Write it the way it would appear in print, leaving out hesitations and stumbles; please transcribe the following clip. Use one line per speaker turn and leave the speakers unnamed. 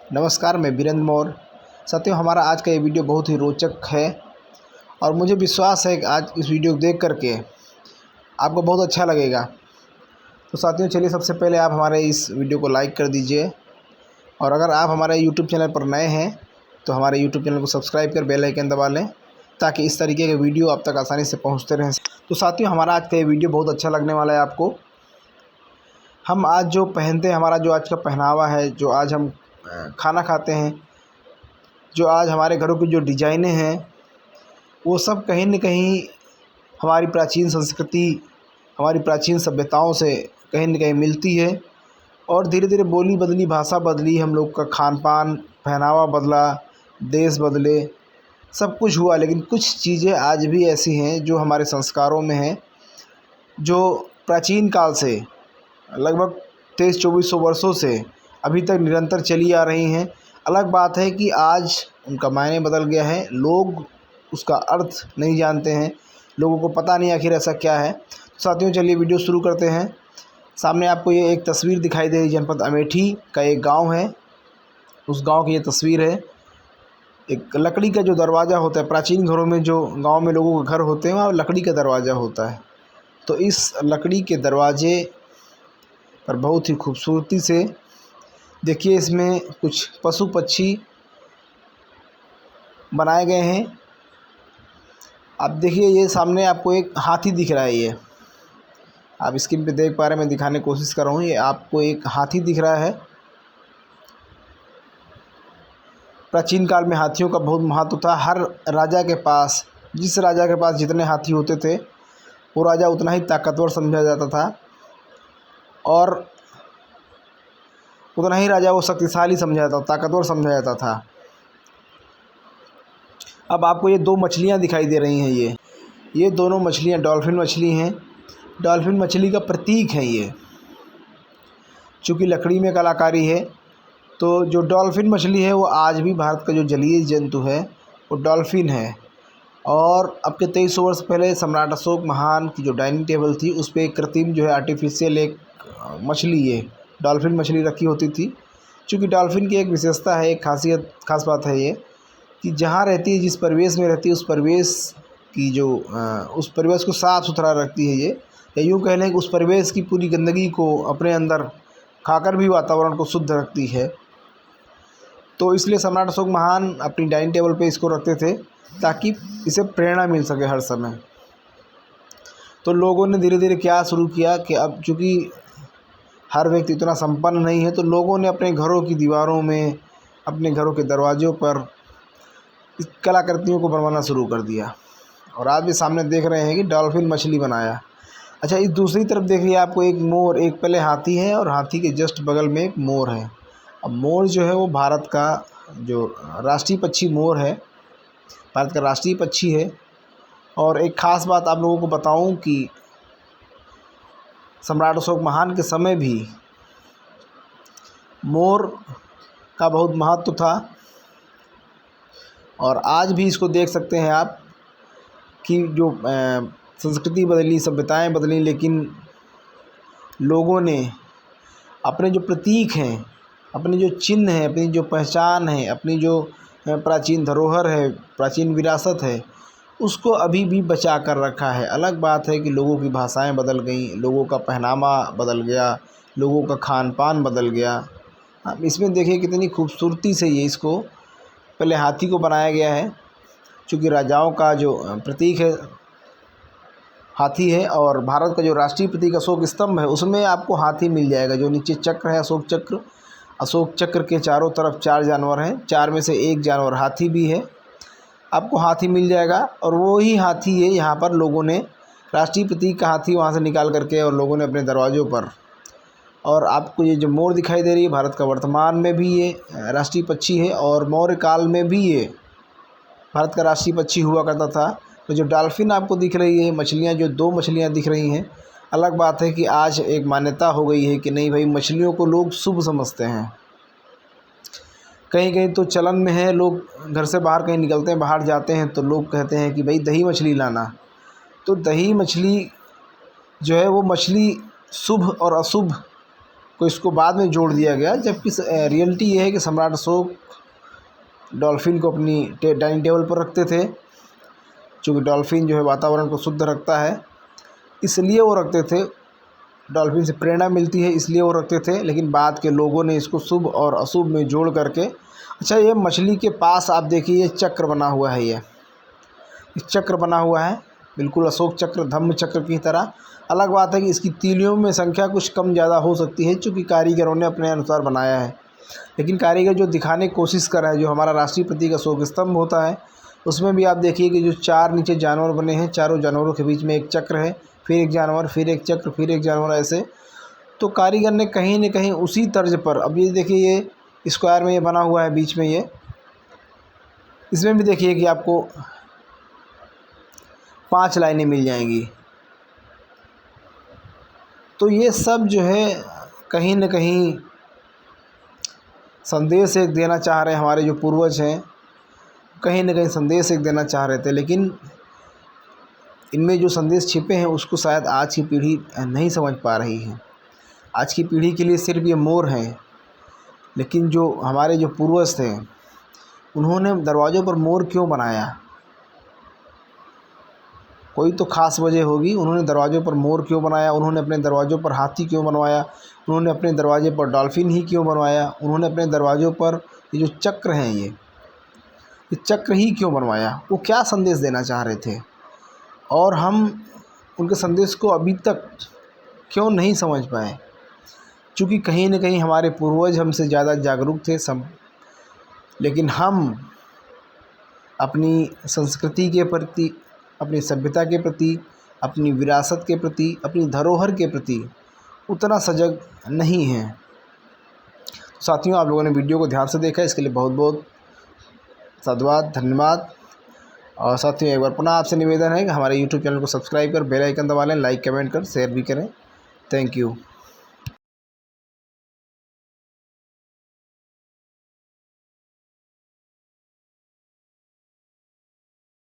नमस्कार, मैं वीरेंद्र मौर्य। साथियों, हमारा आज का ये वीडियो बहुत ही रोचक है और मुझे विश्वास है कि आज इस वीडियो को देख करके आपको बहुत अच्छा लगेगा। तो साथियों, चलिए सबसे पहले आप हमारे इस वीडियो को लाइक कर दीजिए और अगर आप हमारे यूट्यूब चैनल पर नए हैं तो हमारे यूट्यूब चैनल को सब्सक्राइब कर बेल आइकन दबा लें ताकि इस तरीके के वीडियो आप तक आसानी से पहुँचते रहें। तो साथियों, हमारा आज का ये वीडियो बहुत अच्छा लगने वाला है आपको। हम आज जो पहनते हैं, हमारा जो आज का पहनावा है, जो आज हम खाना खाते हैं, जो आज हमारे घरों की जो डिज़ाइनें हैं, वो सब कहीं न कहीं हमारी प्राचीन संस्कृति, हमारी प्राचीन सभ्यताओं से कहीं न कहीं मिलती है। और धीरे धीरे बोली बदली, भाषा बदली, हम लोग का खान-पान, पहनावा बदला, देश बदले, सब कुछ हुआ, लेकिन कुछ चीज़ें आज भी ऐसी हैं जो हमारे संस्कारों में हैं, जो प्राचीन काल से लगभग 2300-2400 वर्षों से अभी तक निरंतर चली आ रही हैं। अलग बात है कि आज उनका मायने बदल गया है, लोग उसका अर्थ नहीं जानते हैं, लोगों को पता नहीं आखिर ऐसा क्या है। तो साथियों, चलिए वीडियो शुरू करते हैं। सामने आपको ये एक तस्वीर दिखाई दे रही, जनपद अमेठी का एक गांव है, उस गांव की ये तस्वीर है। एक लकड़ी का जो दरवाज़ा होता है, प्राचीन घरों में जो गाँव में लोगों के घर होते हैं वहाँ लकड़ी का दरवाज़ा होता है। तो इस लकड़ी के दरवाजे पर बहुत ही खूबसूरती से देखिए, इसमें कुछ पशु पक्षी बनाए गए हैं। आप देखिए, ये सामने आपको एक हाथी दिख रहा है। ये आप स्क्रीन पे देख पा रहे हैं, मैं दिखाने की कोशिश कर रहा हूँ। ये आपको एक हाथी दिख रहा है। प्राचीन काल में हाथियों का बहुत महत्व था। हर राजा के पास, जिस राजा के पास जितने हाथी होते थे, वो राजा उतना ही ताकतवर समझा जाता था और उतना ही राजा वो शक्तिशाली समझा जाता, ताकतवर समझा जाता था। अब आपको ये दो मछलियाँ दिखाई दे रही हैं। ये दोनों मछलियाँ डॉल्फिन मछली हैं। डॉल्फिन मछली का प्रतीक है ये। चूँकि लकड़ी में कलाकारी है, तो जो डॉल्फिन मछली है वो आज भी भारत का जो जलीय जंतु है वो डॉल्फिन है। और अब के 2300 वर्ष पहले सम्राट अशोक महान की जो डाइनिंग टेबल थी, उस पर एक कृत्रिम जो है आर्टिफिशियल एक मछली, ये डॉल्फिन मछली रखी होती थी। चूँकि डॉल्फिन की एक विशेषता है, एक खास बात है ये कि जहाँ रहती है, जिस परिवेश में रहती है, उस परिवेश की जो उस परिवेश को साफ़ सुथरा रखती है ये, या यूँ कह लें कि उस परिवेश की पूरी गंदगी को अपने अंदर खाकर भी वातावरण को शुद्ध रखती है। तो इसलिए सम्राट अशोक महान अपनी डाइनिंग टेबल पे इसको रखते थे ताकि इसे प्रेरणा मिल सके हर समय। तो लोगों ने धीरे धीरे क्या शुरू किया कि अब चूँकि हर व्यक्ति इतना संपन्न नहीं है, तो लोगों ने अपने घरों की दीवारों में, अपने घरों के दरवाज़ों पर इस कलाकृतियों को बनवाना शुरू कर दिया। और आप भी सामने देख रहे हैं कि डॉल्फिन मछली बनाया। अच्छा, इस दूसरी तरफ देखिए, आपको एक मोर, एक पहले हाथी है और हाथी के जस्ट बगल में एक मोर है। अब मोर जो है वो भारत का जो राष्ट्रीय पक्षी मोर है, भारत का राष्ट्रीय पक्षी है। और एक ख़ास बात आप लोगों को बताऊं कि सम्राट अशोक महान के समय भी मोर का बहुत महत्व था। और आज भी इसको देख सकते हैं आप कि जो संस्कृति बदली, सभ्यताएं बदली, लेकिन लोगों ने अपने जो प्रतीक हैं, अपने जो चिन्ह हैं, अपनी जो पहचान है, अपनी जो प्राचीन धरोहर है, प्राचीन विरासत है, उसको अभी भी बचा कर रखा है। अलग बात है कि लोगों की भाषाएं बदल गई, लोगों का पहनावा बदल गया, लोगों का खान पान बदल गया। अब इसमें देखिए कितनी खूबसूरती से ये इसको पहले हाथी को बनाया गया है। चूँकि राजाओं का जो प्रतीक है हाथी है, और भारत का जो राष्ट्रीय प्रतीक अशोक स्तंभ है, उसमें आपको हाथी मिल जाएगा। जो नीचे चक्र है, अशोक चक्र के चारों तरफ 4 जानवर हैं, 4 में से एक जानवर हाथी भी है। आपको हाथी मिल जाएगा और वो ही हाथी है यहाँ पर लोगों ने राष्ट्रीय प्रतीक का हाथी वहाँ से निकाल करके और लोगों ने अपने दरवाज़ों पर। और आपको ये जो मोर दिखाई दे रही है, भारत का वर्तमान में भी ये राष्ट्रीय पक्षी है और मौर्य काल में भी ये भारत का राष्ट्रीय पक्षी हुआ करता था। तो जो डॉल्फिन आपको दिख रही है, मछलियाँ, जो 2 मछलियाँ दिख रही हैं, अलग बात है कि आज एक मान्यता हो गई है कि नहीं भाई, मछलियों को लोग शुभ समझते हैं। कहीं कहीं तो चलन में है, लोग घर से बाहर कहीं निकलते हैं, बाहर जाते हैं तो लोग कहते हैं कि भाई दही मछली लाना। तो दही मछली जो है वो मछली शुभ और अशुभ को इसको बाद में जोड़ दिया गया, जबकि रियलिटी ये है कि सम्राट अशोक डॉल्फिन को अपनी डाइनिंग टेबल पर रखते थे। चूँकि डॉल्फिन जो है वातावरण को शुद्ध रखता है, इसलिए वो रखते थे। डॉल्फिन से प्रेरणा मिलती है, इसलिए वो रखते थे। लेकिन बाद के लोगों ने इसको शुभ और अशुभ में जोड़ करके, अच्छा ये मछली के पास आप देखिए ये चक्र बना हुआ है, ये चक्र बना हुआ है बिल्कुल अशोक चक्र, धम्म चक्र की तरह। अलग बात है कि इसकी तीलियों में संख्या कुछ कम ज़्यादा हो सकती है, चूँकि कारीगरों ने अपने अनुसार बनाया है। लेकिन कारीगर जो दिखाने की कोशिश कर रहा है, जो हमारा राष्ट्रीय प्रतीक अशोक स्तंभ होता है, उसमें भी आप देखिए कि जो 4 नीचे जानवर बने हैं, चारों जानवरों के बीच में एक चक्र है, फिर एक जानवर, फिर एक चक्र, फिर एक जानवर, ऐसे। तो कारीगर ने कहीं न कहीं उसी तर्ज पर, अब ये देखिए ये स्क्वायर में ये बना हुआ है बीच में ये, इसमें भी देखिए कि आपको 5 लाइनें मिल जाएंगी। तो ये सब जो है कहीं न कहीं संदेश एक देना चाह रहे हैं, हमारे जो पूर्वज हैं कहीं न कहीं संदेश एक देना चाह रहे थे। लेकिन इनमें जो संदेश छिपे हैं उसको शायद आज की पीढ़ी नहीं समझ पा रही है। आज की पीढ़ी के लिए सिर्फ ये मोर हैं, लेकिन जो हमारे जो पूर्वज थे उन्होंने दरवाज़ों पर मोर क्यों बनाया? कोई तो ख़ास वजह होगी। उन्होंने दरवाज़ों पर मोर क्यों बनाया? उन्होंने अपने दरवाज़ों पर हाथी क्यों बनवाया? उन्होंने अपने दरवाजे पर डॉल्फिन ही क्यों बनवाया? उन्होंने अपने दरवाज़ों पर ये जो चक्र हैं ये चक्र ही क्यों बनवाया? वो क्या संदेश देना चाह रहे थे? और हम उनके संदेश को अभी तक क्यों नहीं समझ पाए? चूँकि कहीं न कहीं हमारे पूर्वज हमसे ज़्यादा जागरूक थे लेकिन हम अपनी संस्कृति के प्रति, अपनी सभ्यता के प्रति, अपनी विरासत के प्रति, अपनी धरोहर के प्रति उतना सजग नहीं हैं। तो साथियों, आप लोगों ने वीडियो को ध्यान से देखा, इसके लिए बहुत बहुत साधुवाद, धन्यवाद। और साथियों, एक बार पुनः आपसे निवेदन है कि हमारे YouTube चैनल को सब्सक्राइब कर बेल आइकन दबा लें, लाइक कमेंट कर शेयर भी करें। Thank you.